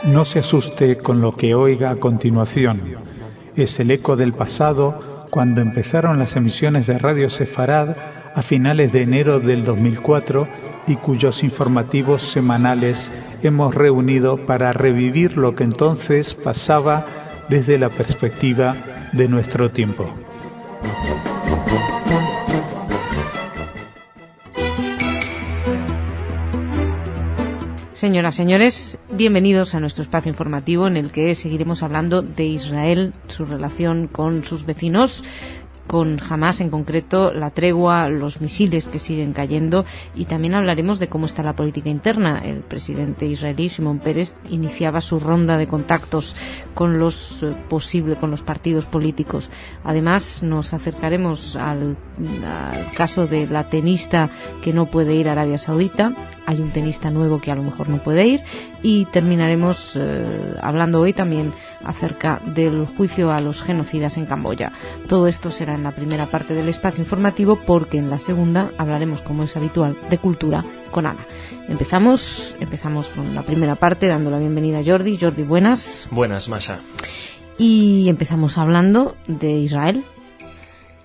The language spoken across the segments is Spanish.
No se asuste con lo que oiga a continuación. Es el eco del pasado cuando empezaron las emisiones de Radio Sefarad a finales de enero del 2004 y cuyos informativos semanales hemos reunido para revivir lo que entonces pasaba desde la perspectiva de nuestro tiempo. Señoras, señores, bienvenidos a nuestro espacio informativo en el que seguiremos hablando de Israel, su relación con sus vecinos, con Hamás en concreto, la tregua, los misiles que siguen cayendo, y también hablaremos de cómo está la política interna. El presidente israelí, Shimon Peres, iniciaba su ronda de contactos con los partidos políticos. Además, nos acercaremos al caso de la tenista que no puede ir a Arabia Saudita. Hay un tenista nuevo que a lo mejor no puede ir, y terminaremos hablando hoy también acerca del juicio a los genocidas en Camboya. Todo esto será en la primera parte del espacio informativo, porque en la segunda hablaremos, como es habitual, de cultura con Ana. Empezamos con la primera parte dando la bienvenida a Jordi. Jordi, buenas. Buenas, Masha. Y empezamos hablando de Israel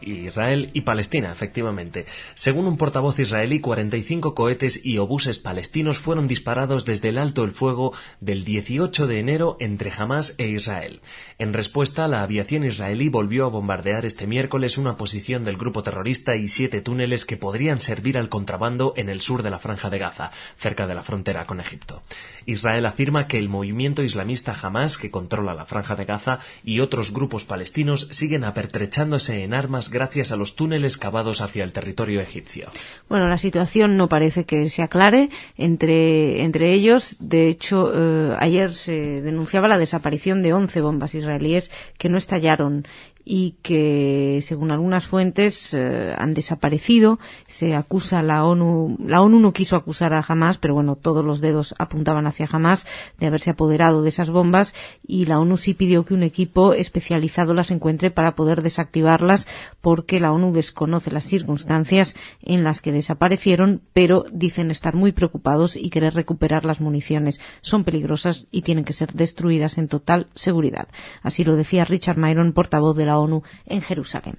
y Palestina, efectivamente. Según un portavoz israelí, 45 cohetes y obuses palestinos fueron disparados desde el alto el fuego del 18 de enero entre Hamás e Israel. En respuesta, la aviación israelí volvió a bombardear este miércoles una posición del grupo terrorista y 7 túneles que podrían servir al contrabando en el sur de la Franja de Gaza, cerca de la frontera con Egipto. Israel afirma que el movimiento islamista Hamás, que controla la Franja de Gaza, y otros grupos palestinos siguen apertrechándose en armas gracias a los túneles cavados hacia el territorio egipcio. Bueno, la situación no parece que se aclare entre ellos. De hecho, ayer se denunciaba la desaparición de 11 bombas israelíes que no estallaron y que, según algunas fuentes, han desaparecido. Se acusa a la ONU no quiso acusar a Hamás, pero bueno, todos los dedos apuntaban hacia Hamás de haberse apoderado de esas bombas, y la ONU sí pidió que un equipo especializado las encuentre para poder desactivarlas, porque la ONU desconoce las circunstancias en las que desaparecieron, pero dicen estar muy preocupados y querer recuperar las municiones. Son peligrosas y tienen que ser destruidas en total seguridad. Así lo decía Richard Myron, portavoz de la ONU en Jerusalén.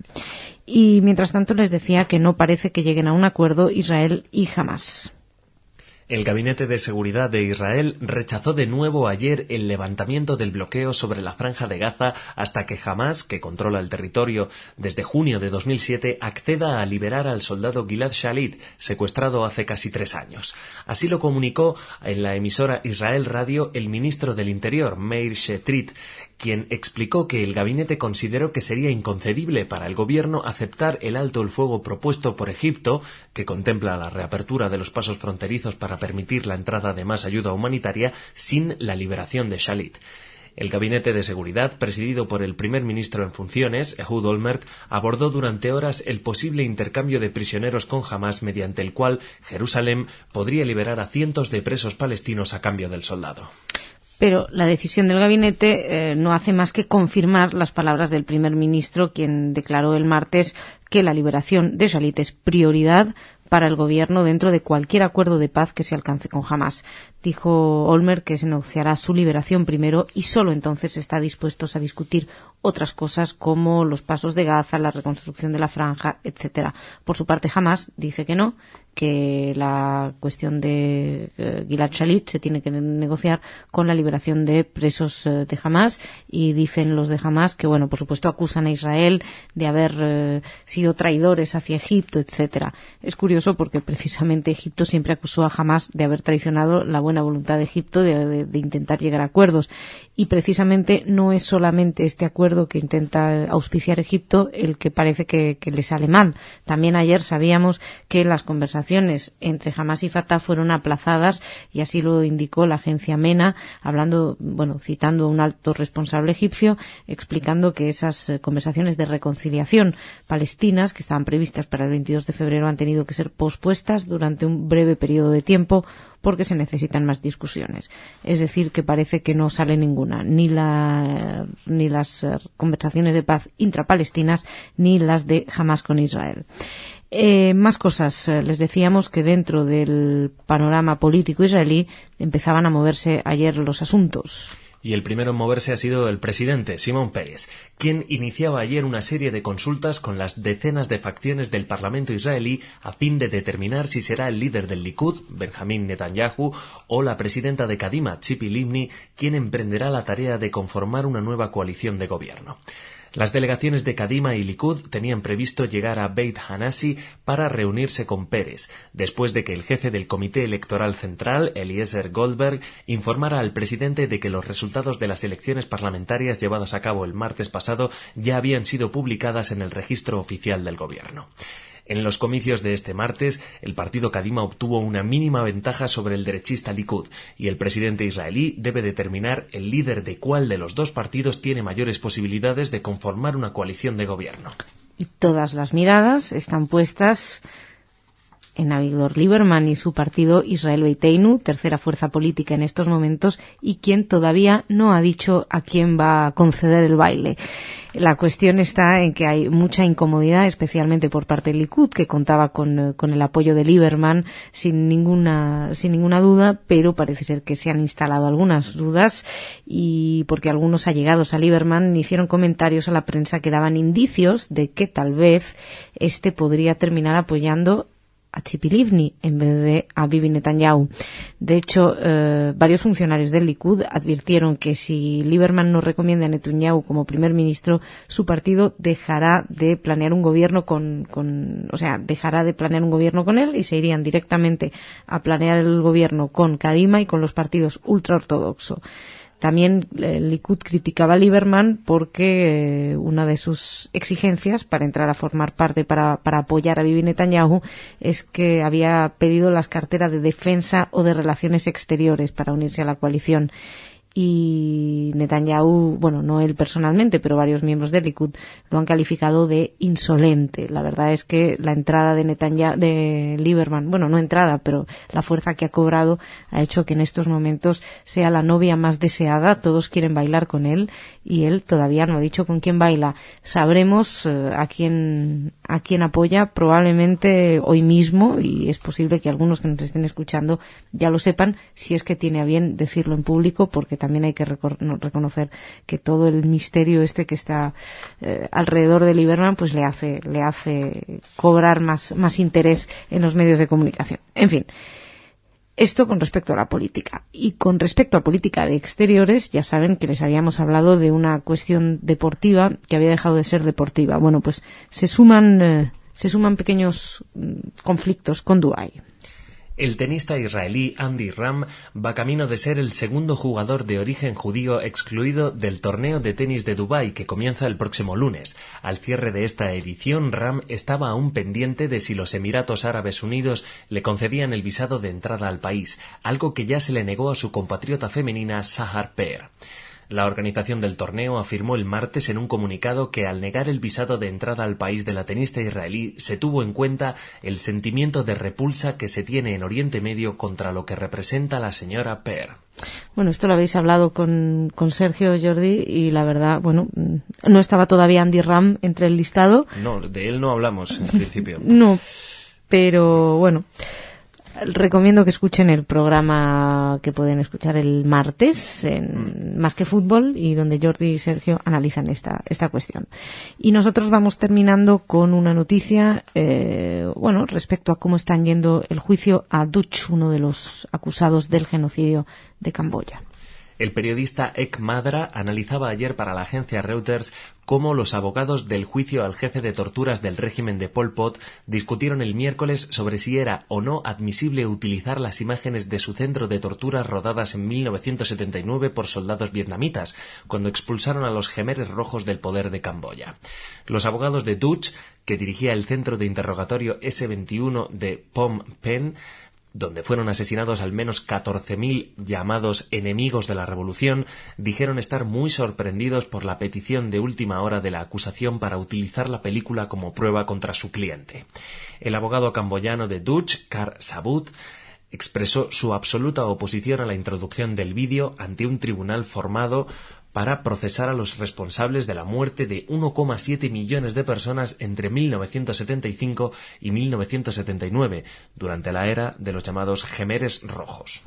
Y mientras tanto les decía que no parece que lleguen a un acuerdo Israel y Hamás. El Gabinete de Seguridad de Israel rechazó de nuevo ayer el levantamiento del bloqueo sobre la Franja de Gaza hasta que Hamás, que controla el territorio desde junio de 2007, acceda a liberar al soldado Gilad Shalit, secuestrado hace casi 3 años. Así lo comunicó en la emisora Israel Radio el ministro del Interior, Meir Shetrit, quien explicó que el gabinete consideró que sería inconcebible para el gobierno aceptar el alto el fuego propuesto por Egipto, que contempla la reapertura de los pasos fronterizos para permitir la entrada de más ayuda humanitaria, sin la liberación de Shalit. El Gabinete de Seguridad, presidido por el primer ministro en funciones, Ehud Olmert, abordó durante horas el posible intercambio de prisioneros con Hamás, mediante el cual Jerusalén podría liberar a cientos de presos palestinos a cambio del soldado. Pero la decisión del gabinete no hace más que confirmar las palabras del primer ministro, quien declaró el martes que la liberación de Shalit es prioridad para el gobierno dentro de cualquier acuerdo de paz que se alcance con Hamás. Dijo Olmert que se negociará su liberación primero y solo entonces está dispuestos a discutir otras cosas como los pasos de Gaza, la reconstrucción de la franja, etcétera. Por su parte, Hamás dice que no, que la cuestión de Gilad Shalit se tiene que negociar con la liberación de presos de Hamás, y dicen los de Hamás que, bueno, por supuesto acusan a Israel de haber sido traidores hacia Egipto, etcétera. Es curioso porque precisamente Egipto siempre acusó a Hamás de haber traicionado la buena voluntad de Egipto de intentar llegar a acuerdos, y precisamente no es solamente este acuerdo que intenta auspiciar Egipto el que parece que le sale mal. También ayer sabíamos que las conversaciones entre Hamás y Fatah fueron aplazadas, y así lo indicó la agencia MENA, citando a un alto responsable egipcio, explicando que esas conversaciones de reconciliación palestinas que estaban previstas para el 22 de febrero han tenido que ser pospuestas durante un breve periodo de tiempo porque se necesitan más discusiones. Es decir, que parece que no sale ninguna, ni las conversaciones de paz intrapalestinas, ni las de Hamás con Israel. Más cosas. Les decíamos que dentro del panorama político israelí empezaban a moverse ayer los asuntos. Y el primero en moverse ha sido el presidente, Shimon Peres, quien iniciaba ayer una serie de consultas con las decenas de facciones del Parlamento israelí a fin de determinar si será el líder del Likud, Benjamin Netanyahu, o la presidenta de Kadima, Tzipi Livni, quien emprenderá la tarea de conformar una nueva coalición de gobierno. Las delegaciones de Kadima y Likud tenían previsto llegar a Beit Hanassi para reunirse con Peres, después de que el jefe del Comité Electoral Central, Eliezer Goldberg, informara al presidente de que los resultados de las elecciones parlamentarias llevadas a cabo el martes pasado ya habían sido publicadas en el registro oficial del gobierno. En los comicios de este martes, el partido Kadima obtuvo una mínima ventaja sobre el derechista Likud y el presidente israelí debe determinar el líder de cuál de los dos partidos tiene mayores posibilidades de conformar una coalición de gobierno. Y todas las miradas están puestas en Avigdor Lieberman y su partido Israel Beiteinu, tercera fuerza política en estos momentos, y quien todavía no ha dicho a quién va a conceder el baile. La cuestión está en que hay mucha incomodidad, especialmente por parte del Likud, que contaba con el apoyo de Lieberman sin ninguna duda, pero parece ser que se han instalado algunas dudas, y porque algunos allegados a Lieberman hicieron comentarios a la prensa que daban indicios de que tal vez este podría terminar apoyando a Tzipi Livni en vez de a Bibi Netanyahu. De hecho, varios funcionarios del Likud advirtieron que si Lieberman no recomienda a Netanyahu como primer ministro, su partido dejará de planear un gobierno dejará de planear un gobierno con él y se irían directamente a planear el gobierno con Kadima y con los partidos ultraortodoxos. También el Likud criticaba a Lieberman porque una de sus exigencias para entrar a formar parte, para apoyar a Bibi Netanyahu, es que había pedido las carteras de defensa o de relaciones exteriores para unirse a la coalición. Y Netanyahu, bueno, no él personalmente, pero varios miembros del Likud lo han calificado de insolente. La verdad es que la entrada de Lieberman, bueno, no entrada, pero la fuerza que ha cobrado ha hecho que en estos momentos sea la novia más deseada. Todos quieren bailar con él y él todavía no ha dicho con quién baila. Sabremos a quién apoya probablemente hoy mismo, y es posible que algunos que nos estén escuchando ya lo sepan, si es que tiene a bien decirlo en público, porque también hay que reconocer que todo el misterio que está alrededor de Lieberman pues le hace cobrar más interés en los medios de comunicación. En fin, esto con respecto a la política. Y con respecto a política de exteriores, ya saben que les habíamos hablado de una cuestión deportiva que había dejado de ser deportiva. Bueno, pues se suman pequeños conflictos con Dubái. El tenista israelí Andy Ram va camino de ser el segundo jugador de origen judío excluido del torneo de tenis de Dubái, que comienza el próximo lunes. Al cierre de esta edición, Ram estaba aún pendiente de si los Emiratos Árabes Unidos le concedían el visado de entrada al país, algo que ya se le negó a su compatriota femenina Sahar Peer. La organización del torneo afirmó el martes en un comunicado que al negar el visado de entrada al país de la tenista israelí se tuvo en cuenta el sentimiento de repulsa que se tiene en Oriente Medio contra lo que representa la señora Peer. Bueno, esto lo habéis hablado con Sergio, Jordi, y la verdad, bueno, no estaba todavía Andy Ram entre el listado. No, de él no hablamos en principio. No, pero bueno, recomiendo que escuchen el programa que pueden escuchar el martes en Más que Fútbol, y donde Jordi y Sergio analizan esta cuestión. Y nosotros vamos terminando con una noticia respecto a cómo están yendo el juicio a Duch, uno de los acusados del genocidio de Camboya. El periodista Ek Madra analizaba ayer para la agencia Reuters cómo los abogados del juicio al jefe de torturas del régimen de Pol Pot discutieron el miércoles sobre si era o no admisible utilizar las imágenes de su centro de torturas rodadas en 1979 por soldados vietnamitas, cuando expulsaron a los Jemeres Rojos del poder de Camboya. Los abogados de Duch, que dirigía el centro de interrogatorio S-21 de Phnom Penh, donde fueron asesinados al menos 14.000 llamados enemigos de la revolución, dijeron estar muy sorprendidos por la petición de última hora de la acusación para utilizar la película como prueba contra su cliente. El abogado camboyano de Duch, Kar Sabut, expresó su absoluta oposición a la introducción del vídeo ante un tribunal formado para procesar a los responsables de la muerte de 1,7 millones de personas entre 1975 y 1979, durante la era de los llamados Jemeres Rojos.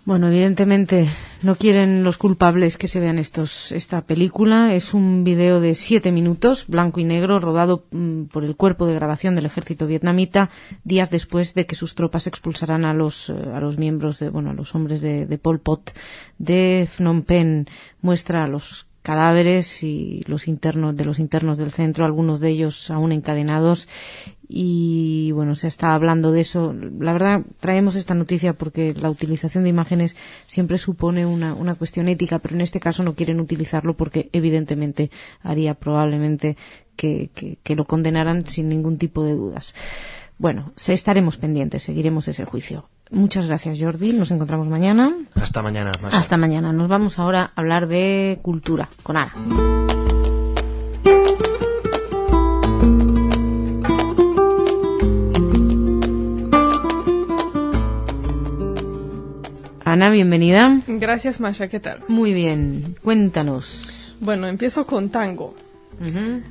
Bueno, evidentemente no quieren los culpables que se vean esta película. Es un video de 7 minutos, blanco y negro, rodado por el cuerpo de grabación del ejército vietnamita, días después de que sus tropas expulsaran a los miembros a los hombres de Pol Pot de Phnom Penh. Muestra a los cadáveres y los internos del centro, algunos de ellos aún encadenados. Y bueno, se está hablando de eso. La verdad, traemos esta noticia porque la utilización de imágenes siempre supone una cuestión ética, pero en este caso no quieren utilizarlo porque evidentemente haría probablemente que lo condenaran sin ningún tipo de dudas. Bueno, estaremos pendientes, seguiremos ese juicio. Muchas gracias, Jordi. Nos encontramos mañana. Hasta mañana. Masha. Hasta mañana. Nos vamos ahora a hablar de cultura con Ana. Ana, bienvenida. Gracias, Masha. ¿Qué tal? Muy bien. Cuéntanos. Bueno, empiezo con tango.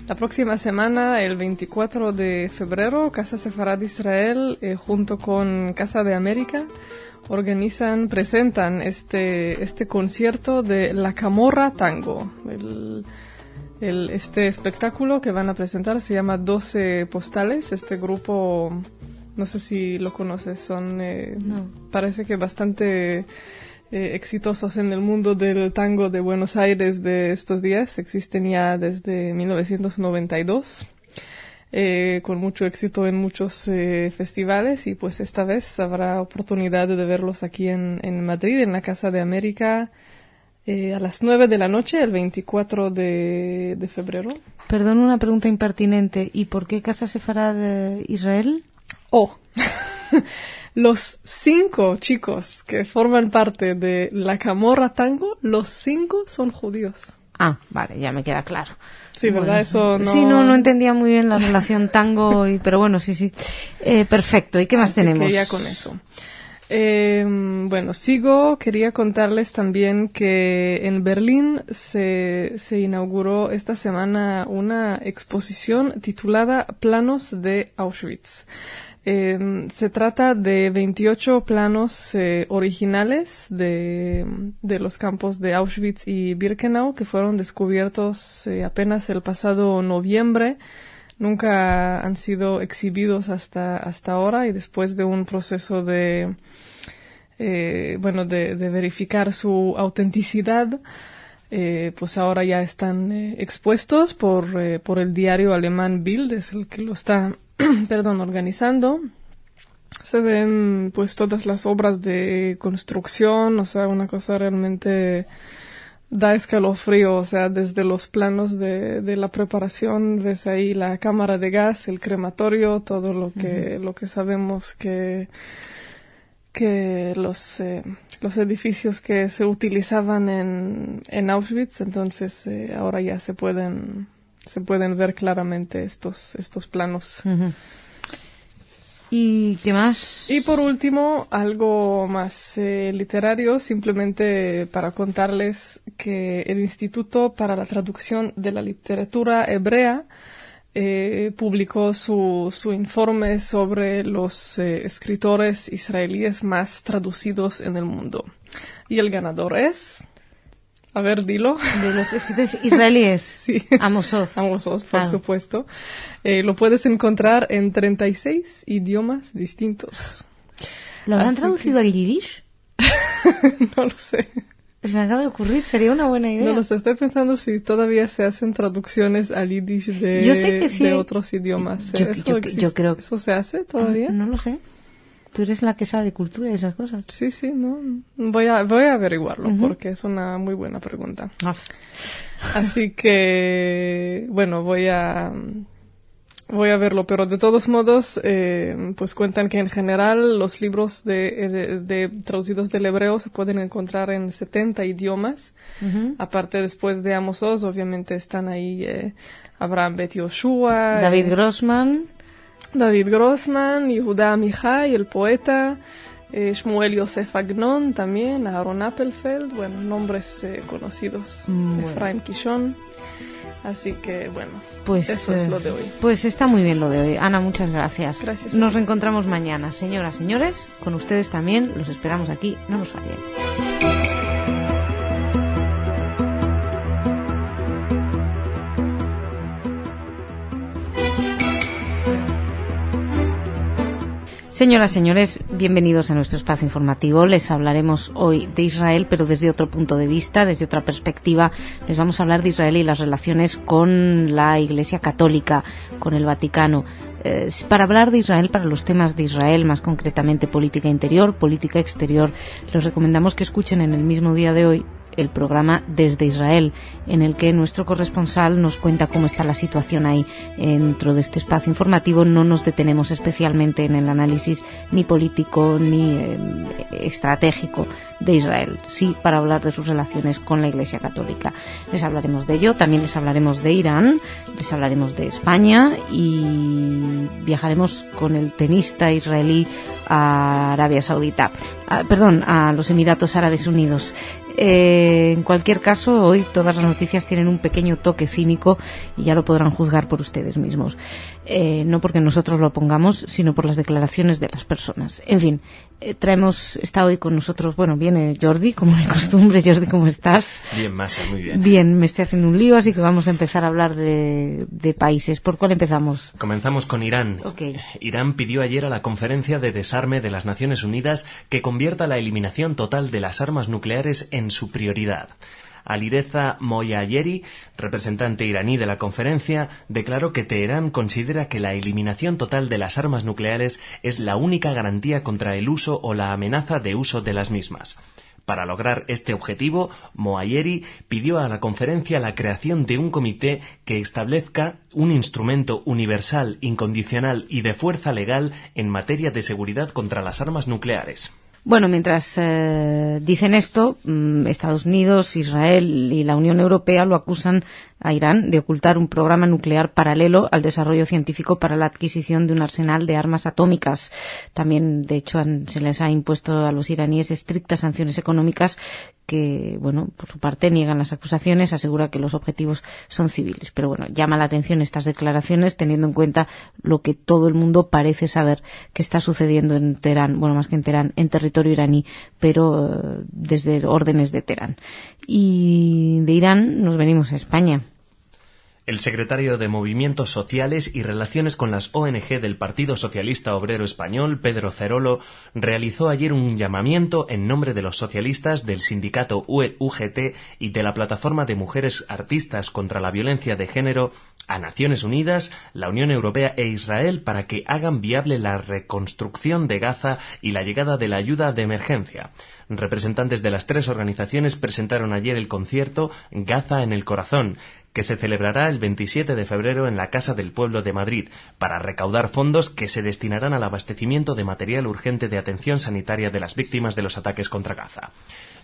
La próxima semana, el 24 de febrero, Casa Sefarad Israel, junto con Casa de América, presentan este concierto de La Camorra Tango. Este espectáculo que van a presentar se llama 12 Postales. Este grupo, no sé si lo conoces, parece que bastante exitosos en el mundo del tango de Buenos Aires de estos días. Existen ya desde 1992, con mucho éxito en muchos festivales, y pues esta vez habrá oportunidad de verlos aquí en Madrid, en la Casa de América, a las 9 de la noche, el 24 de febrero. Perdón, una pregunta impertinente. ¿Y por qué Casa Sefarad Israel? Los 5 chicos que forman parte de La Camorra Tango, los 5 son judíos. Ah, vale, ya me queda claro. Sí, bueno, ¿verdad? Eso no... Sí, no entendía muy bien la relación tango, pero bueno, sí. Perfecto. ¿Y qué más tenemos? Que ya con eso. Quería contarles también que en Berlín se inauguró esta semana una exposición titulada Planos de Auschwitz. Se trata de 28 planos originales de los campos de Auschwitz y Birkenau, que fueron descubiertos apenas el pasado noviembre. Nunca han sido exhibidos hasta ahora, y después de un proceso de verificar su autenticidad, pues ahora ya están expuestos por el diario alemán Bild, es el que lo está organizando. Se ven pues todas las obras de construcción, o sea, una cosa realmente da escalofrío, o sea, desde los planos de la preparación, ves ahí la cámara de gas, el crematorio, todo lo que sabemos que los edificios que se utilizaban en Auschwitz. Entonces ahora ya se pueden ver claramente estos planos. ¿Y qué más? Y por último, algo más literario, simplemente para contarles que el Instituto para la Traducción de la Literatura Hebrea publicó su informe sobre los escritores israelíes más traducidos en el mundo. Y el ganador es... A ver, dilo. De los escritores israelíes. Sí. Amos Oz, por supuesto. Lo puedes encontrar en 36 idiomas distintos. ¿Lo habrán traducido al yiddish? No lo sé. Me acaba de ocurrir, sería una buena idea. No lo sé, estoy pensando si todavía se hacen traducciones al yiddish de otros idiomas. Yo creo que... ¿Eso se hace todavía? No lo sé. Tú eres la que sabe de cultura y esas cosas. Sí, no. Voy a averiguarlo, porque es una muy buena pregunta. Así que, bueno, voy a verlo, pero de todos modos, pues cuentan que en general los libros de traducidos del hebreo se pueden encontrar en 70 idiomas. Aparte, después de Amos Oz, obviamente están ahí Abraham Bet Yoshua, David Grossman, Yehuda Amihai, el poeta, Shmuel Yosef Agnon también, Aaron Appelfeld, bueno, nombres conocidos, Efraim Kishon. Así que, bueno, pues, eso es lo de hoy. Pues está muy bien lo de hoy. Ana, muchas gracias. Gracias. Nos reencontramos mañana. Señoras, señores, con ustedes también. Los esperamos aquí. No nos fallen. Señoras, señores, bienvenidos a nuestro espacio informativo. Les hablaremos hoy de Israel, pero desde otro punto de vista, desde otra perspectiva. Les vamos a hablar de Israel y las relaciones con la Iglesia Católica, con el Vaticano. Para hablar de Israel, para los temas de Israel, más concretamente política interior, política exterior, les recomendamos que escuchen en el mismo día de hoy el programa Desde Israel, en el que nuestro corresponsal nos cuenta cómo está la situación ahí. Dentro de este espacio informativo no nos detenemos especialmente en el análisis ni político ni estratégico de Israel, sí para hablar de sus relaciones con la Iglesia Católica. Les hablaremos de ello, también les hablaremos de Irán, les hablaremos de España y viajaremos con el tenista israelí a Arabia Saudita, a los Emiratos Árabes Unidos. En cualquier caso, hoy todas las noticias tienen un pequeño toque cínico y ya lo podrán juzgar por ustedes mismos. No porque nosotros lo pongamos, sino por las declaraciones de las personas. En fin, está hoy con nosotros, viene Jordi, como de costumbre. Jordi, ¿cómo estás? Bien, Masa, muy bien. Bien, me estoy haciendo un lío, así que vamos a empezar a hablar de países. ¿Por cuál empezamos? Comenzamos con Irán. Okay. Irán pidió ayer a la Conferencia de Desarme de las Naciones Unidas que convierta la eliminación total de las armas nucleares en su prioridad. Alireza Moyayeri, representante iraní de la conferencia, declaró que Teherán considera que la eliminación total de las armas nucleares es la única garantía contra el uso o la amenaza de uso de las mismas. Para lograr este objetivo, Moayeri pidió a la conferencia la creación de un comité que establezca un instrumento universal, incondicional y de fuerza legal en materia de seguridad contra las armas nucleares. Bueno, mientras dicen esto, Estados Unidos, Israel y la Unión Europea lo acusan a Irán de ocultar un programa nuclear paralelo al desarrollo científico para la adquisición de un arsenal de armas atómicas. También, de hecho, se les ha impuesto a los iraníes estrictas sanciones económicas que, por su parte niegan las acusaciones, asegura que los objetivos son civiles. Pero llama la atención estas declaraciones teniendo en cuenta lo que todo el mundo parece saber que está sucediendo en Teherán, más que en Teherán, en territorio iraní, pero desde órdenes de Teherán. Y de Irán nos venimos a España. El secretario de Movimientos Sociales y Relaciones con las ONG del Partido Socialista Obrero Español, Pedro Cerolo, realizó ayer un llamamiento en nombre de los socialistas, del sindicato UGT y de la Plataforma de Mujeres Artistas contra la Violencia de Género a Naciones Unidas, la Unión Europea e Israel para que hagan viable la reconstrucción de Gaza y la llegada de la ayuda de emergencia. Representantes de las tres organizaciones presentaron ayer el concierto Gaza en el Corazón, que se celebrará el 27 de febrero en la Casa del Pueblo de Madrid, para recaudar fondos que se destinarán al abastecimiento de material urgente de atención sanitaria de las víctimas de los ataques contra Gaza.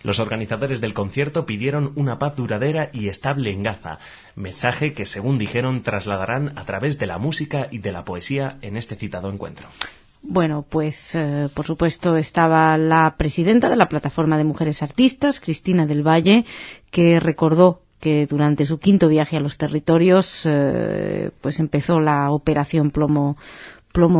Los organizadores del concierto pidieron una paz duradera y estable en Gaza, mensaje que, según dijeron, trasladarán a través de la música y de la poesía en este citado encuentro. Por supuesto, estaba la presidenta de la Plataforma de Mujeres Artistas, Cristina del Valle, que recordó que durante su quinto viaje a los territorios empezó la operación plomo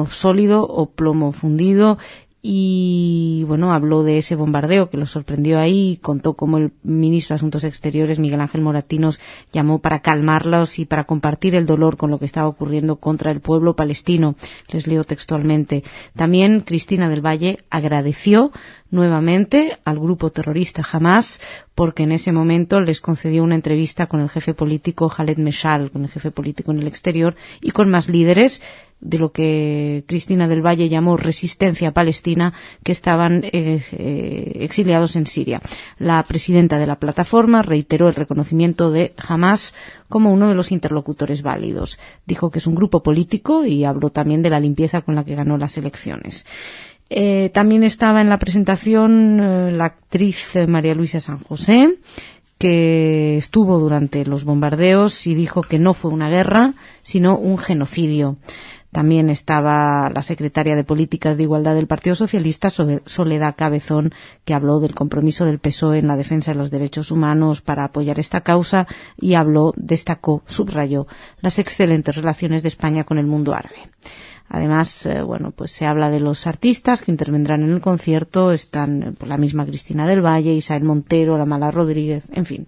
sólido o plomo fundido y habló de ese bombardeo que lo sorprendió ahí y contó cómo el ministro de Asuntos Exteriores, Miguel Ángel Moratinos, llamó para calmarlos y para compartir el dolor con lo que estaba ocurriendo contra el pueblo palestino. Les leo textualmente. También Cristina del Valle agradeció nuevamente al grupo terrorista Hamás porque en ese momento les concedió una entrevista con el jefe político Khaled Meshal, con el jefe político en el exterior y con más líderes de lo que Cristina del Valle llamó resistencia palestina que estaban exiliados en Siria. La presidenta de la plataforma reiteró el reconocimiento de Hamás como uno de los interlocutores válidos. Dijo que es un grupo político y habló también de la limpieza con la que ganó las elecciones. También estaba en la presentación la actriz María Luisa San José, que estuvo durante los bombardeos y dijo que no fue una guerra, sino un genocidio. También estaba la secretaria de Políticas de Igualdad del Partido Socialista, Soledad Cabezón, que habló del compromiso del PSOE en la defensa de los derechos humanos para apoyar esta causa y destacó, subrayó las excelentes relaciones de España con el mundo árabe. Además, pues se habla de los artistas que intervendrán en el concierto. Están la misma Cristina del Valle, Isabel Montero, la Mala Rodríguez, en fin.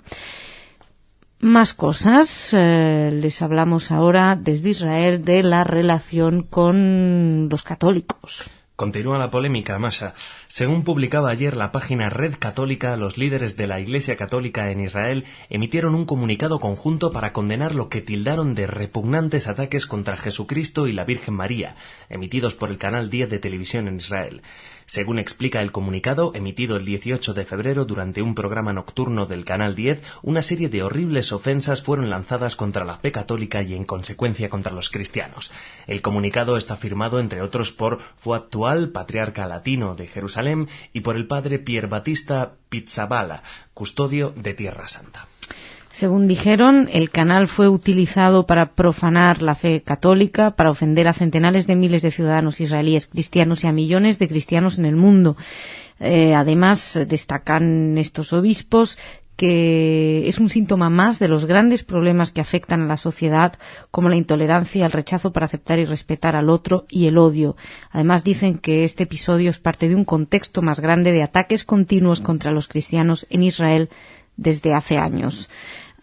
Más cosas. Les hablamos ahora desde Israel de la relación con los católicos. Continúa la polémica, Masha. Según publicaba ayer la página Red Católica, los líderes de la Iglesia Católica en Israel emitieron un comunicado conjunto para condenar lo que tildaron de repugnantes ataques contra Jesucristo y la Virgen María, emitidos por el canal 10 de televisión en Israel. Según explica el comunicado, emitido el 18 de febrero durante un programa nocturno del Canal 10, una serie de horribles ofensas fueron lanzadas contra la fe católica y, en consecuencia, contra los cristianos. El comunicado está firmado, entre otros, por Fuad Tual, patriarca latino de Jerusalén, y por el padre Pier Battista Pizzaballa, custodio de Tierra Santa. Según dijeron, el canal fue utilizado para profanar la fe católica, para ofender a centenares de miles de ciudadanos israelíes cristianos y a millones de cristianos en el mundo. Además, destacan estos obispos que es un síntoma más de los grandes problemas que afectan a la sociedad, como la intolerancia, el rechazo para aceptar y respetar al otro y el odio. Además, dicen que este episodio es parte de un contexto más grande de ataques continuos contra los cristianos en Israel desde hace años.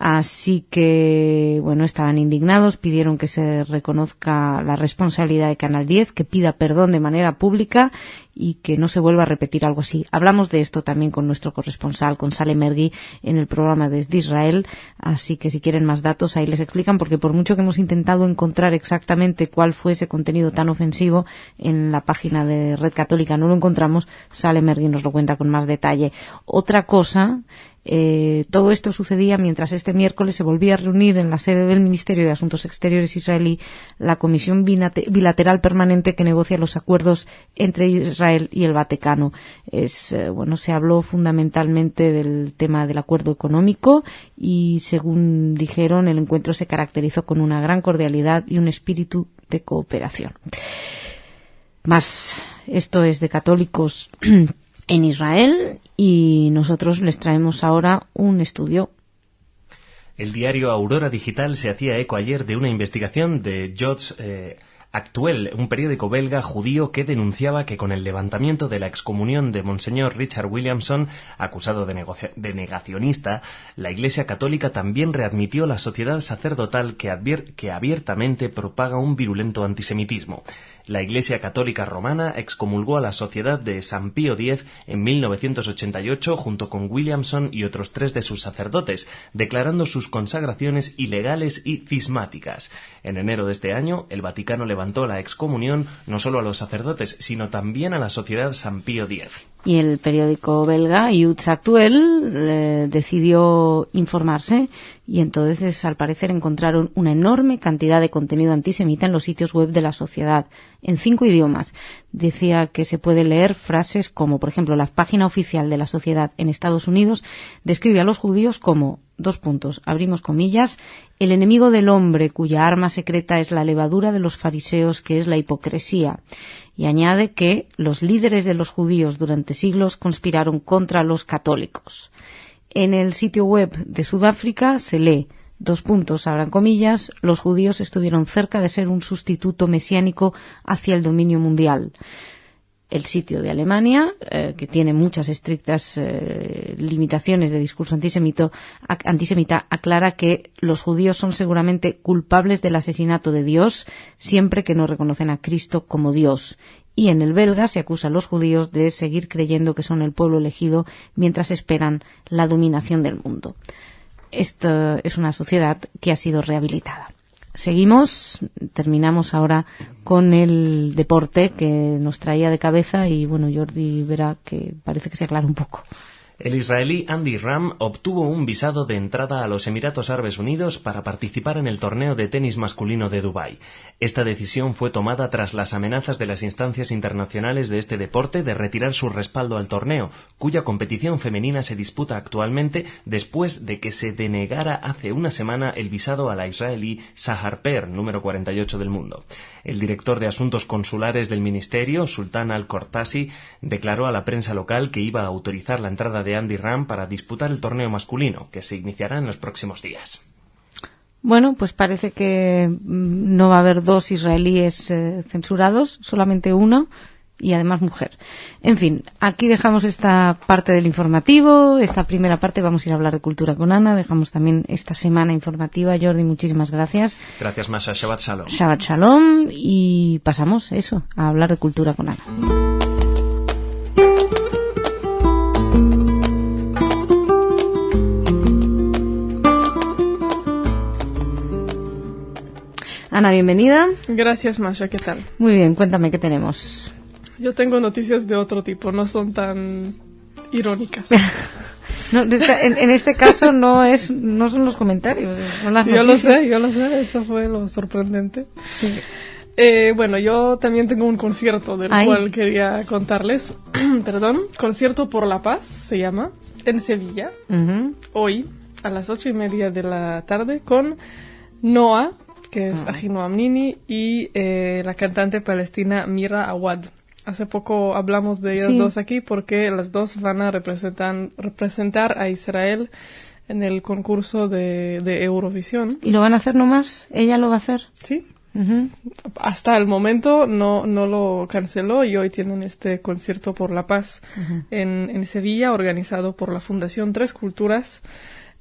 Así que, estaban indignados, pidieron que se reconozca la responsabilidad de Canal 10, que pida perdón de manera pública y que no se vuelva a repetir algo así. Hablamos de esto también con nuestro corresponsal, con Saleh Mergui, en el programa desde Israel, así que si quieren más datos ahí les explican, porque por mucho que hemos intentado encontrar exactamente cuál fue ese contenido tan ofensivo en la página de Red Católica, no lo encontramos. Saleh Mergui nos lo cuenta con más detalle. Otra cosa, todo esto sucedía mientras este miércoles se volvía a reunir en la sede del Ministerio de Asuntos Exteriores israelí la Comisión Bilateral Permanente que negocia los acuerdos entre Israel y el Vaticano. Se habló fundamentalmente del tema del acuerdo económico y, según dijeron, el encuentro se caracterizó con una gran cordialidad y un espíritu de cooperación. Esto es de católicos en Israel y nosotros les traemos ahora un estudio. El diario Aurora Digital se hacía eco ayer de una investigación de George Actuel, un periódico belga judío que denunciaba que con el levantamiento de la excomunión de Monseñor Richard Williamson, acusado de negacionista, la Iglesia Católica también readmitió la sociedad sacerdotal que abiertamente propaga un virulento antisemitismo. La Iglesia Católica Romana excomulgó a la Sociedad de San Pío X en 1988 junto con Williamson y otros 3 de sus sacerdotes, declarando sus consagraciones ilegales y cismáticas. En enero de este año, el Vaticano levantó la excomunión no solo a los sacerdotes, sino también a la Sociedad San Pío X. Y el periódico belga Youth Actuel decidió informarse y entonces, al parecer, encontraron una enorme cantidad de contenido antisemita en los sitios web de la sociedad, en 5 idiomas. Decía que se puede leer frases como, por ejemplo, la página oficial de la sociedad en Estados Unidos describe a los judíos como, abrimos comillas, el enemigo del hombre cuya arma secreta es la levadura de los fariseos, que es la hipocresía. Y añade que los líderes de los judíos durante siglos conspiraron contra los católicos. En el sitio web de Sudáfrica se lee, abran comillas, los judíos estuvieron cerca de ser un sustituto mesiánico hacia el dominio mundial. El sitio de Alemania, que tiene muchas estrictas limitaciones de discurso antisemita, aclara que los judíos son seguramente culpables del asesinato de Dios siempre que no reconocen a Cristo como Dios. Y en el belga se acusa a los judíos de seguir creyendo que son el pueblo elegido mientras esperan la dominación del mundo. Esta es una sociedad que ha sido rehabilitada. Seguimos, terminamos ahora con el deporte que nos traía de cabeza y Jordi verá que parece que se aclara un poco. El israelí Andy Ram obtuvo un visado de entrada a los Emiratos Árabes Unidos para participar en el torneo de tenis masculino de Dubái. Esta decisión fue tomada tras las amenazas de las instancias internacionales de este deporte de retirar su respaldo al torneo, cuya competición femenina se disputa actualmente después de que se denegara hace una semana el visado a la israelí Sahar Per, número 48 del mundo. El director de Asuntos Consulares del Ministerio, Sultan Al-Kortasi, declaró a la prensa local que iba a autorizar la entrada de Andy Ram para disputar el torneo masculino, que se iniciará en los próximos días. Bueno, pues parece que no va a haber 2 israelíes censurados, solamente uno, y además mujer. En fin, aquí dejamos esta parte del informativo, esta primera parte. Vamos a ir a hablar de cultura con Ana. Dejamos también esta semana informativa. Jordi, muchísimas gracias. Gracias, Masha. Shabbat Shalom. Shabbat Shalom. Y pasamos a hablar de cultura con Ana. Ana, bienvenida. Gracias, Masha. ¿Qué tal? Muy bien, cuéntame qué tenemos. Yo tengo noticias de otro tipo, no son tan irónicas. No, en este caso no son los comentarios, son las noticias. Yo lo sé, eso fue lo sorprendente. Sí. Bueno, yo también tengo un concierto del cual quería contarles. Perdón, Concierto por la Paz se llama, en Sevilla, hoy a las 8:30 de la tarde, con Noah, que es Ahinoam Nini, y la cantante palestina Mira Awad. Hace poco hablamos de ellas dos aquí porque las dos van a representar a Israel en el concurso de Eurovisión. ¿Y lo van a hacer nomás? ¿Ella lo va a hacer? Sí. Hasta el momento no lo canceló y hoy tienen este Concierto por la Paz en Sevilla, organizado por la Fundación Tres Culturas,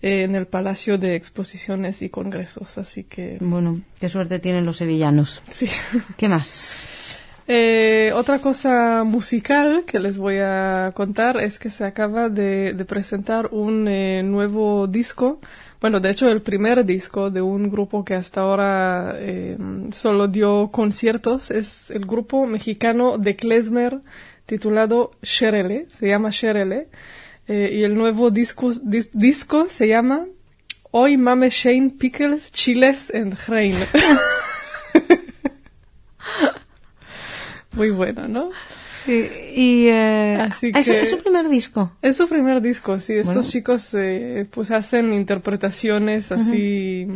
en el Palacio de Exposiciones y Congresos, así que... Bueno, qué suerte tienen los sevillanos. Sí. ¿Qué más? Otra cosa musical que les voy a contar es que se acaba de presentar un nuevo disco. Bueno, de hecho, el primer disco de un grupo que hasta ahora solo dio conciertos. Es el grupo mexicano de klezmer titulado Sherele, se llama Sherele. Y el nuevo disco se llama Hoy Mame Shane Pickles, Chiles and Rein. Muy bueno, ¿no? Sí, y así que ¿es su primer disco? Es su primer disco, sí. Estos chicos pues hacen interpretaciones así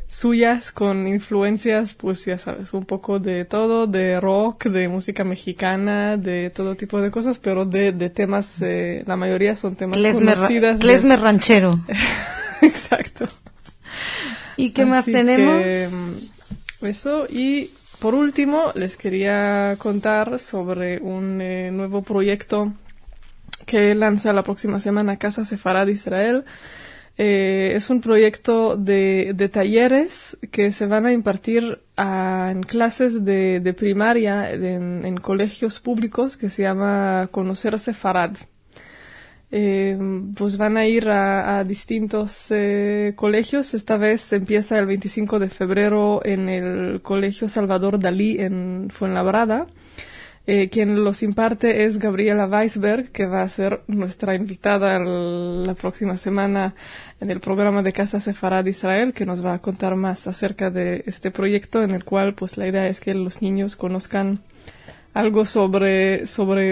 suyas con influencias, pues ya sabes, un poco de todo, de rock, de música mexicana, de todo tipo de cosas, pero de temas, la mayoría son temas conocidos. Klezmer ranchero. Exacto. ¿Y qué más tenemos? Eso, y por último les quería contar sobre un nuevo proyecto que lanza la próxima semana Casa Sefarad Israel. Es un proyecto de talleres que se van a impartir en clases de primaria en colegios públicos, que se llama Conocer Sefarad. Pues van a ir a distintos colegios. Esta vez empieza el 25 de febrero en el Colegio Salvador Dalí en Fuenlabrada. Quien los imparte es Gabriela Weisberg, que va a ser nuestra invitada la próxima semana en el programa de Casa Sefarad Israel, que nos va a contar más acerca de este proyecto, en el cual pues la idea es que los niños conozcan algo sobre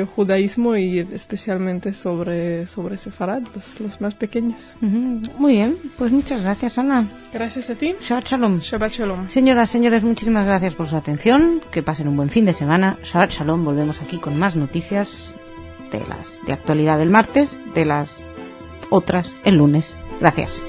judaísmo y especialmente sobre Sefarad, los más pequeños. Muy bien, pues muchas gracias, Ana. Gracias a ti. Shabbat Shalom. Shabbat Shalom. Señoras, señores, muchísimas gracias por su atención. Que pasen un buen fin de semana. Shabbat Shalom. Volvemos aquí con más noticias de actualidad del martes, de las otras el lunes. Gracias.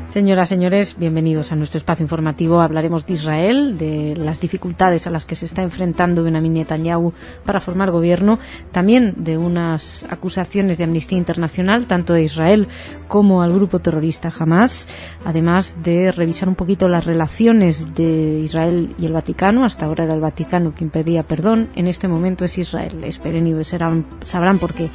Señoras, señores, bienvenidos a nuestro espacio informativo. Hablaremos de Israel, de las dificultades a las que se está enfrentando Benjamin Netanyahu para formar gobierno, también de unas acusaciones de Amnistía Internacional, tanto de Israel como al grupo terrorista Hamas, además de revisar un poquito las relaciones de Israel y el Vaticano. Hasta ahora era el Vaticano quien pedía perdón, en este momento es Israel. Esperen y sabrán por qué.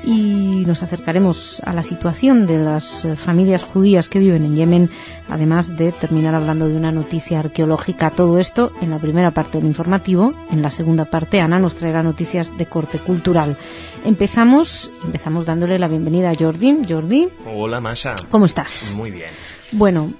y nos acercaremos a la situación de las familias judías que viven en Yemen, además de terminar hablando de una noticia arqueológica. Todo esto en la primera parte del informativo. En la segunda parte, Ana nos traerá noticias de corte cultural. Empezamos dándole la bienvenida a Jordi. Jordi. Hola, Masha. ¿Cómo estás? Muy bien. Bueno,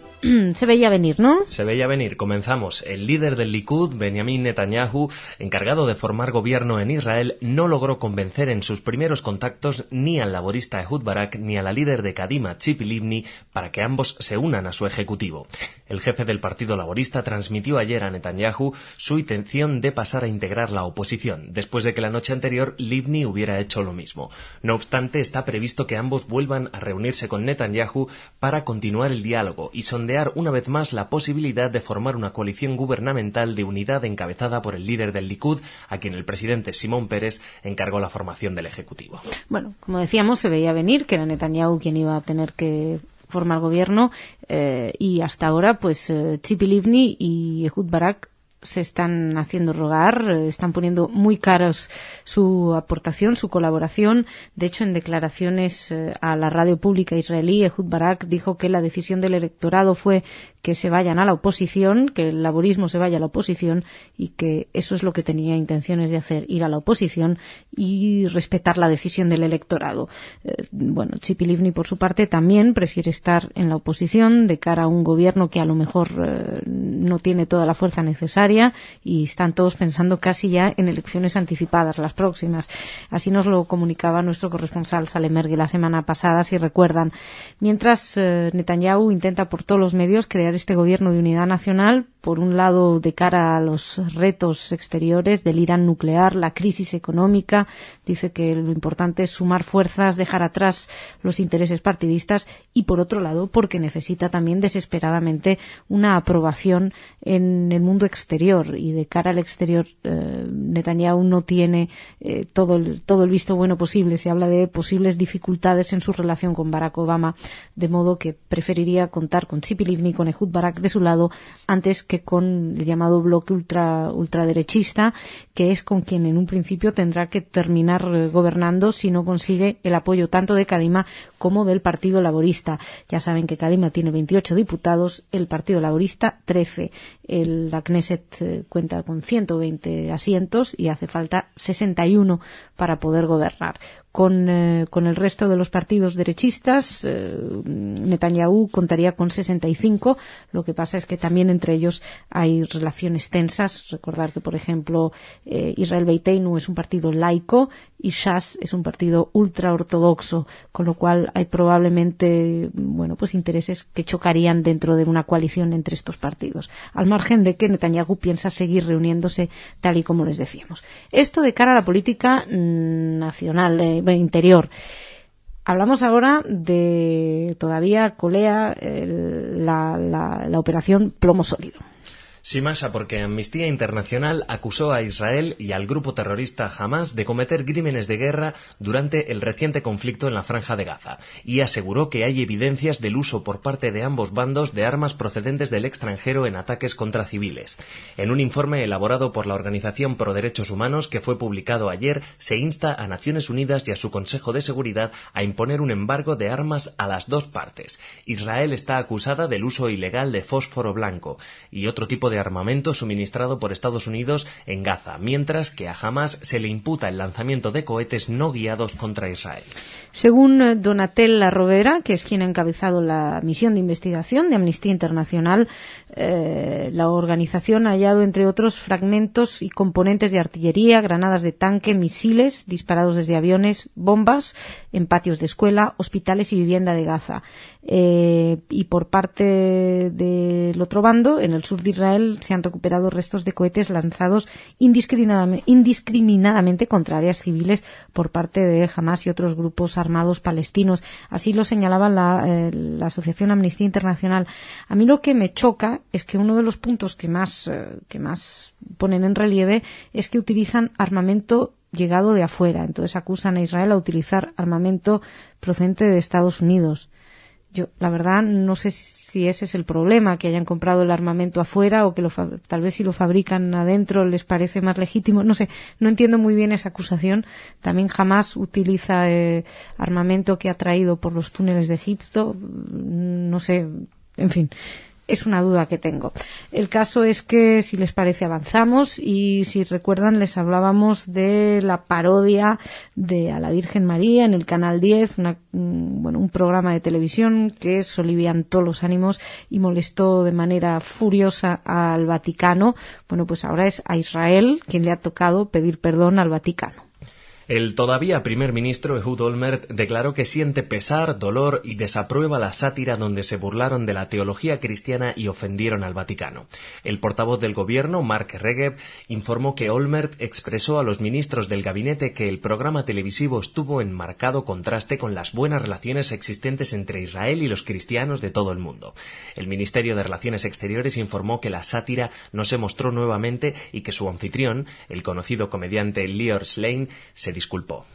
se veía venir, ¿no? Se veía venir. Comenzamos. El líder del Likud, Benjamin Netanyahu, encargado de formar gobierno en Israel, no logró convencer en sus primeros contactos ni al laborista Ehud Barak ni a la líder de Kadima, Tzipi Livni, para que ambos se unan a su ejecutivo. El jefe del partido laborista transmitió ayer a Netanyahu su intención de pasar a integrar la oposición, después de que la noche anterior Livni hubiera hecho lo mismo. No obstante, está previsto que ambos vuelvan a reunirse con Netanyahu para continuar el diálogo y sondear una vez más la posibilidad de formar una coalición gubernamental de unidad encabezada por el líder del Likud, a quien el presidente Shimon Peres encargó la formación del Ejecutivo. Bueno, como decíamos, se veía venir que era Netanyahu quien iba a tener que formar gobierno y hasta ahora, pues Tzipi Livni y Ehud Barak se están haciendo rogar, están poniendo muy caros su aportación, su colaboración. De hecho, en declaraciones a la radio pública israelí, Ehud Barak dijo que la decisión del electorado fue que se vayan a la oposición, que el laborismo se vaya a la oposición y que eso es lo que tenía intenciones de hacer, ir a la oposición y respetar la decisión del electorado. Bueno, Tzipi Livni, por su parte, también prefiere estar en la oposición de cara a un gobierno que a lo mejor no tiene toda la fuerza necesaria y están todos pensando casi ya en elecciones anticipadas, las próximas. Así nos lo comunicaba nuestro corresponsal Salem Mergui la semana pasada, si recuerdan. Mientras Netanyahu intenta por todos los medios crear este gobierno de unidad nacional, por un lado de cara a los retos exteriores del Irán nuclear, la crisis económica, dice que lo importante es sumar fuerzas, dejar atrás los intereses partidistas y por otro lado porque necesita también desesperadamente una aprobación en el mundo exterior y de cara al exterior Netanyahu no tiene todo el visto bueno posible. Se habla de posibles dificultades en su relación con Barack Obama, de modo que preferiría contar con Tzipi Livni, con Ehud Barak de su lado, antes que con el llamado bloque ultraderechista, que es con quien en un principio tendrá que terminar gobernando si no consigue el apoyo tanto de Kadima como del Partido Laborista. Ya saben que Kadima tiene 28 diputados, el Partido Laborista 13. La Knesset cuenta con 120 asientos y hace falta 61 para poder gobernar. Con el resto de los partidos derechistas, Netanyahu contaría con 65. Lo que pasa es que también entre ellos hay relaciones tensas. Recordar que, por ejemplo, Israel Beiteinu es un partido laico y Shas es un partido ultraortodoxo, con lo cual hay probablemente pues intereses que chocarían dentro de una coalición entre estos partidos, al margen de que Netanyahu piensa seguir reuniéndose tal y como les decíamos. Esto de cara a la política nacional, interior. Hablamos ahora de todavía colea la operación Plomo Sólido. Sí, Masha, porque Amnistía Internacional acusó a Israel y al grupo terrorista Hamas de cometer crímenes de guerra durante el reciente conflicto en la Franja de Gaza y aseguró que hay evidencias del uso por parte de ambos bandos de armas procedentes del extranjero en ataques contra civiles. En un informe elaborado por la Organización Pro Derechos Humanos que fue publicado ayer, se insta a Naciones Unidas y a su Consejo de Seguridad a imponer un embargo de armas a las dos partes. Israel está acusada del uso ilegal de fósforo blanco y otro tipo de armamento suministrado por Estados Unidos en Gaza, mientras que a Hamas se le imputa el lanzamiento de cohetes no guiados contra Israel. Según Donatella Rovera, que es quien ha encabezado la misión de investigación de Amnistía Internacional, la organización ha hallado, entre otros, fragmentos y componentes de artillería, granadas de tanque, misiles disparados desde aviones, bombas en patios de escuela, hospitales y vivienda de Gaza. Y por parte del otro bando, en el sur de Israel, se han recuperado restos de cohetes lanzados indiscriminadamente contra áreas civiles por parte de Hamas y otros grupos armados palestinos. Así lo señalaba la Asociación Amnistía Internacional. A mí lo que me choca es que uno de los puntos que más ponen en relieve es que utilizan armamento llegado de afuera. Entonces acusan a Israel a utilizar armamento procedente de Estados Unidos. Yo, la verdad, no sé si ese es el problema, que hayan comprado el armamento afuera o que tal vez si lo fabrican adentro les parece más legítimo. No sé, no entiendo muy bien esa acusación. También Hamás utiliza armamento que ha traído por los túneles de Egipto. No sé, en fin. Es una duda que tengo. El caso es que, si les parece, avanzamos y, si recuerdan, les hablábamos de la parodia a la Virgen María en el Canal 10, un programa de televisión que soliviantó los ánimos y molestó de manera furiosa al Vaticano. Bueno, pues ahora es a Israel quien le ha tocado pedir perdón al Vaticano. El todavía primer ministro Ehud Olmert declaró que siente pesar, dolor y desaprueba la sátira donde se burlaron de la teología cristiana y ofendieron al Vaticano. El portavoz del gobierno, Mark Regev, informó que Olmert expresó a los ministros del gabinete que el programa televisivo estuvo en marcado contraste con las buenas relaciones existentes entre Israel y los cristianos de todo el mundo. El Ministerio de Relaciones Exteriores informó que la sátira no se mostró nuevamente y que su anfitrión, el conocido comediante Lior Slein, se disculpó.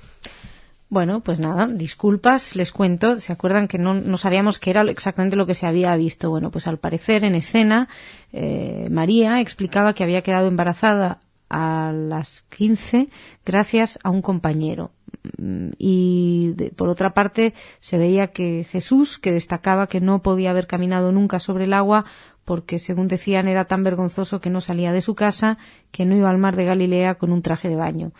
Bueno, pues nada, disculpas, les cuento. ¿Se acuerdan que no sabíamos qué era exactamente lo que se había visto? Bueno, pues al parecer en escena María explicaba que había quedado embarazada a las 15 gracias a un compañero. Y por otra parte se veía que Jesús, que destacaba que no podía haber caminado nunca sobre el agua porque, según decían, era tan vergonzoso que no salía de su casa, que no iba al mar de Galilea con un traje de baño.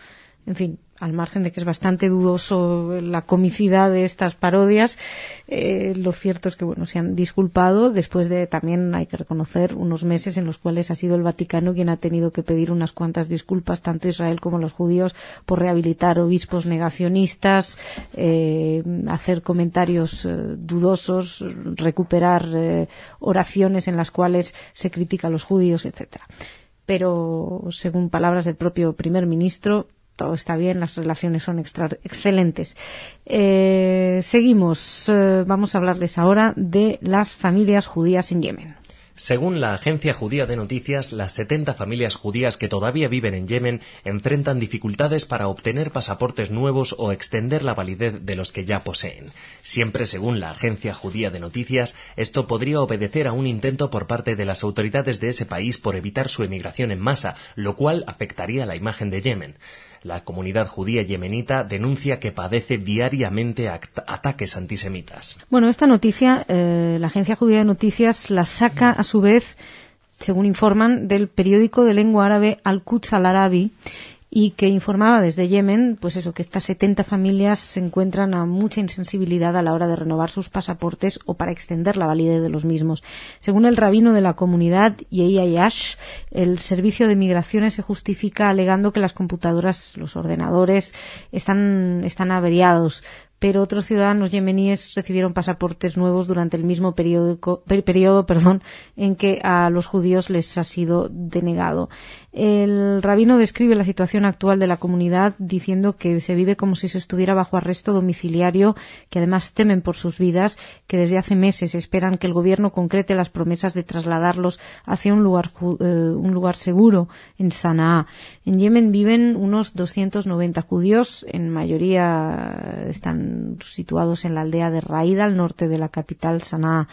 En fin, al margen de que es bastante dudoso la comicidad de estas parodias, lo cierto es que, bueno, se han disculpado después de, también hay que reconocer, unos meses en los cuales ha sido el Vaticano quien ha tenido que pedir unas cuantas disculpas, tanto Israel como los judíos, por rehabilitar obispos negacionistas, hacer comentarios dudosos, recuperar oraciones en las cuales se critica a los judíos, etcétera. Pero, según palabras del propio primer ministro, todo está bien, las relaciones son excelentes. Seguimos. Vamos a hablarles ahora de las familias judías en Yemen. Según la agencia judía de noticias, las 70 familias judías que todavía viven en Yemen enfrentan dificultades para obtener pasaportes nuevos o extender la validez de los que ya poseen. Siempre según la agencia judía de noticias, esto podría obedecer a un intento por parte de las autoridades de ese país por evitar su emigración en masa, lo cual afectaría la imagen de Yemen. La comunidad judía yemenita denuncia que padece diariamente ataques antisemitas. Bueno, esta noticia, la agencia judía de noticias la saca a su vez, según informan, del periódico de lengua árabe Al-Quds Al-Arabi, y que informaba desde Yemen, pues eso, que estas 70 familias se encuentran a mucha insensibilidad a la hora de renovar sus pasaportes o para extender la validez de los mismos. Según el rabino de la comunidad, Yehi Ayash, el servicio de migraciones se justifica alegando que las computadoras, los ordenadores, están averiados, pero otros ciudadanos yemeníes recibieron pasaportes nuevos durante el mismo periodo en que a los judíos les ha sido denegado. El rabino describe la situación actual de la comunidad diciendo que se vive como si se estuviera bajo arresto domiciliario, que además temen por sus vidas, que desde hace meses esperan que el gobierno concrete las promesas de trasladarlos hacia un lugar seguro en Sanaa. En Yemen viven unos 290 judíos, en mayoría están situados en la aldea de Raida, al norte de la capital Sanaa,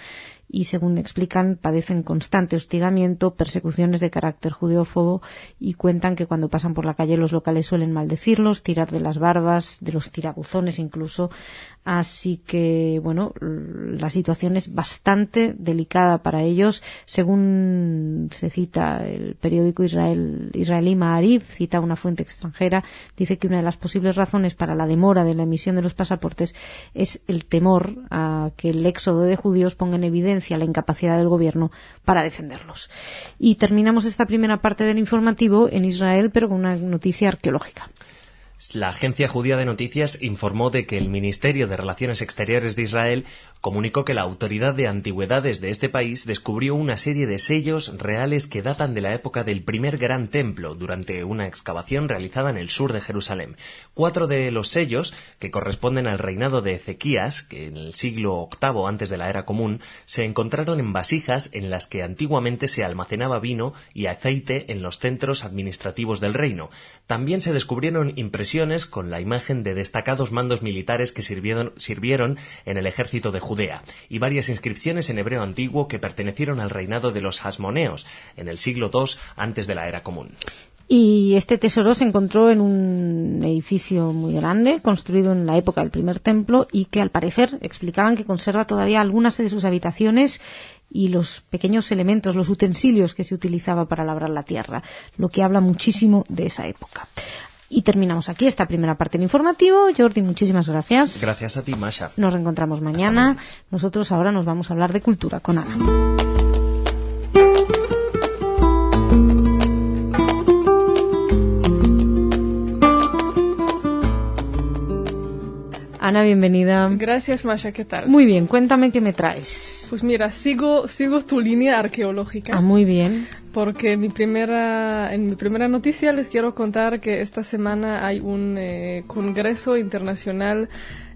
y, según explican, padecen constante hostigamiento, persecuciones de carácter judeófobo, y cuentan que cuando pasan por la calle los locales suelen maldecirlos, tirar de las barbas, de los tirabuzones incluso. Así que, bueno, la situación es bastante delicada para ellos. Según se cita el periódico israelí Ma'ariv, cita una fuente extranjera, dice que una de las posibles razones para la demora de la emisión de los pasaportes es el temor a que el éxodo de judíos ponga en evidencia la incapacidad del gobierno para defenderlos. Y terminamos esta primera parte del informativo en Israel, pero con una noticia arqueológica. La agencia judía de noticias informó de que el Ministerio de Relaciones Exteriores de Israel comunicó que la Autoridad de Antigüedades de este país descubrió una serie de sellos reales que datan de la época del primer gran templo durante una excavación realizada en el sur de Jerusalén. 4 de los sellos, que corresponden al reinado de Ezequías, que en el siglo VIII antes de la era común, se encontraron en vasijas en las que antiguamente se almacenaba vino y aceite en los centros administrativos del reino. También se descubrieron impresiones con la imagen de destacados mandos militares que sirvieron en el ejército de Judá. Judea, y varias inscripciones en hebreo antiguo que pertenecieron al reinado de los Hasmoneos, en el siglo II antes de la era común. Y este tesoro se encontró en un edificio muy grande, construido en la época del primer templo, y que al parecer explicaban que conserva todavía algunas de sus habitaciones y los pequeños elementos, los utensilios que se utilizaba para labrar la tierra, lo que habla muchísimo de esa época. Y terminamos aquí esta primera parte del informativo. Jordi, muchísimas gracias. Gracias a ti, Masha. Nos reencontramos mañana. Nosotros ahora nos vamos a hablar de cultura con Ana. Ana, bienvenida. Gracias, Masha, ¿qué tal? Muy bien, cuéntame qué me traes. Pues mira, sigo tu línea arqueológica. Muy bien. Porque en mi primera noticia les quiero contar que esta semana hay un congreso internacional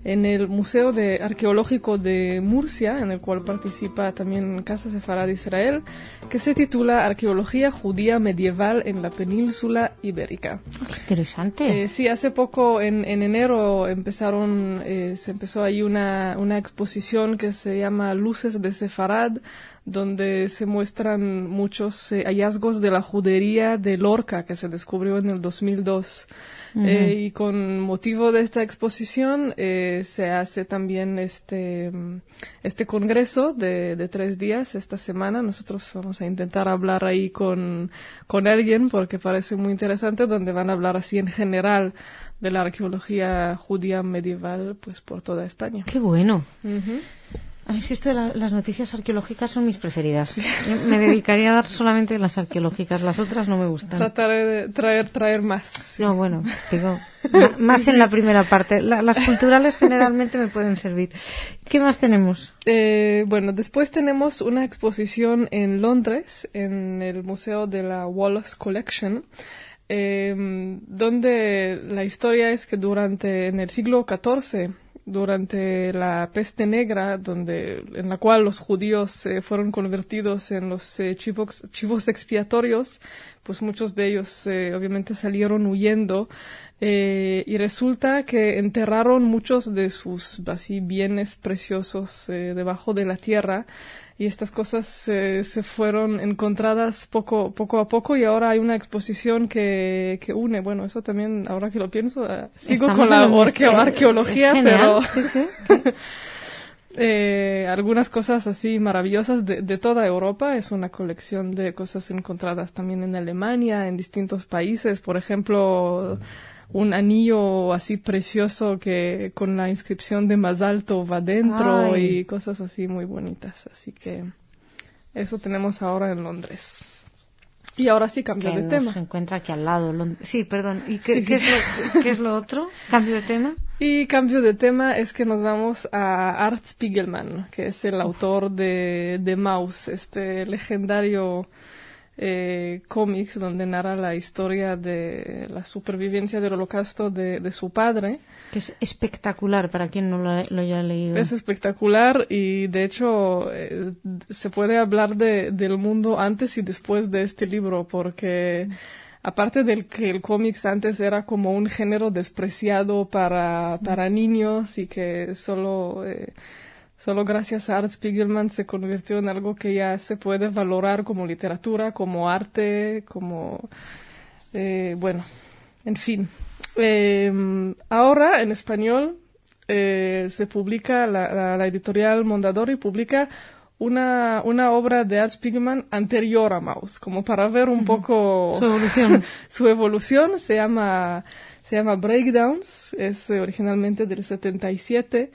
en el Museo Arqueológico de Murcia, en el cual participa también Casa Sefarad de Israel, que se titula Arqueología judía medieval en la península ibérica. Interesante. Sí, hace poco, en enero, se empezó ahí una exposición que se llama Luces de Sefarad, donde se muestran muchos hallazgos de la judería de Lorca, que se descubrió en el 2002. Y con motivo de esta exposición se hace también este congreso de 3 días esta semana. Nosotros vamos a intentar hablar ahí con alguien porque parece muy interesante, donde van a hablar así en general de la arqueología judía medieval pues por toda España. ¡Qué bueno! Es que esto de las noticias arqueológicas son mis preferidas. Sí. Me dedicaría a dar solamente las arqueológicas, las otras no me gustan. Trataré de traer más. Sí. No, bueno, digo, más en la primera parte. Las culturales generalmente me pueden servir. ¿Qué más tenemos? Bueno, después tenemos una exposición en Londres, en el Museo de la Wallace Collection, donde la historia es que en el siglo XIV, durante la peste negra, en la cual los judíos fueron convertidos en los chivos expiatorios, pues muchos de ellos obviamente salieron huyendo, y resulta que enterraron muchos de sus bienes preciosos debajo de la tierra, y estas cosas se fueron encontradas poco a poco, y ahora hay una exposición que une. Bueno, eso también, ahora que lo pienso, sigo con la arqueología, pero sí, sí. algunas cosas así maravillosas de toda Europa. Es una colección de cosas encontradas también en Alemania, en distintos países. Por ejemplo, un anillo así precioso que con la inscripción de Mazal Tov va dentro. Ay. Y cosas así muy bonitas. Así que eso tenemos ahora en Londres. Y ahora sí, cambio de tema. Se encuentra aquí al lado. Sí, perdón. ¿Y qué es lo otro? ¿Cambio de tema? Y cambio de tema es que nos vamos a Art Spiegelman, que es el autor de Maus, este legendario cómics donde narra la historia de la supervivencia del holocausto de su padre. Que es espectacular para quien no lo haya leído. Es espectacular, y de hecho se puede hablar del mundo antes y después de este libro, porque aparte del que el cómics antes era como un género despreciado para niños, y que solo gracias a Art Spiegelman se convirtió en algo que ya se puede valorar como literatura, como arte, como bueno, en fin. Ahora en español se publica, la editorial Mondadori publica una obra de Art Spiegelman anterior a Maus, como para ver un poco su evolución. Se llama Breakdowns, es originalmente del 77.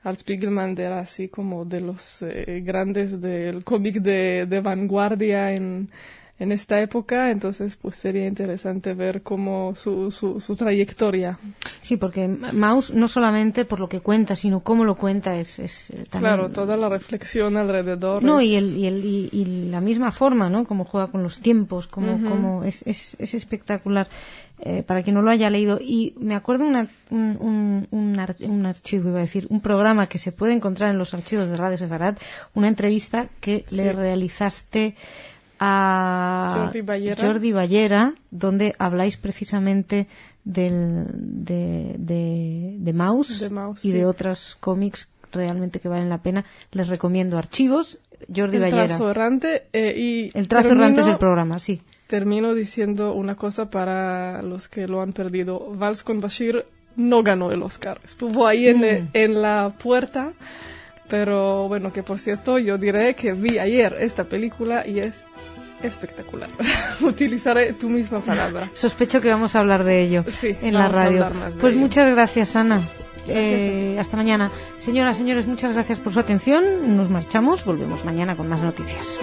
Art Spiegelman era así como de los grandes del cómic de vanguardia en esta época, entonces pues sería interesante ver cómo su trayectoria. Sí, porque Maus no solamente por lo que cuenta, sino cómo lo cuenta es también... Claro, toda la reflexión alrededor. No, y la misma forma, ¿no? Cómo juega con los tiempos, cómo es espectacular. Para quien no lo haya leído. Y me acuerdo un archivo, iba a decir, un programa que se puede encontrar en los archivos de Radio Sefarad, una entrevista que le realizaste a Jordi Ballera, donde habláis precisamente de Maus y de otros cómics realmente que valen la pena. Les recomiendo Archivos, Jordi Ballera. El trazo errante El trazo errante es el programa, sí. Termino diciendo una cosa para los que lo han perdido. Vals con Bashir no ganó el Oscar. Estuvo ahí en la puerta, pero bueno, que por cierto yo diré que vi ayer esta película y es espectacular. Utilizaré tu misma palabra. Sospecho que vamos a hablar de ello en la radio. Pues muchas gracias, Ana. Hasta mañana. Señoras, señores, muchas gracias por su atención. Nos marchamos. Volvemos mañana con más noticias.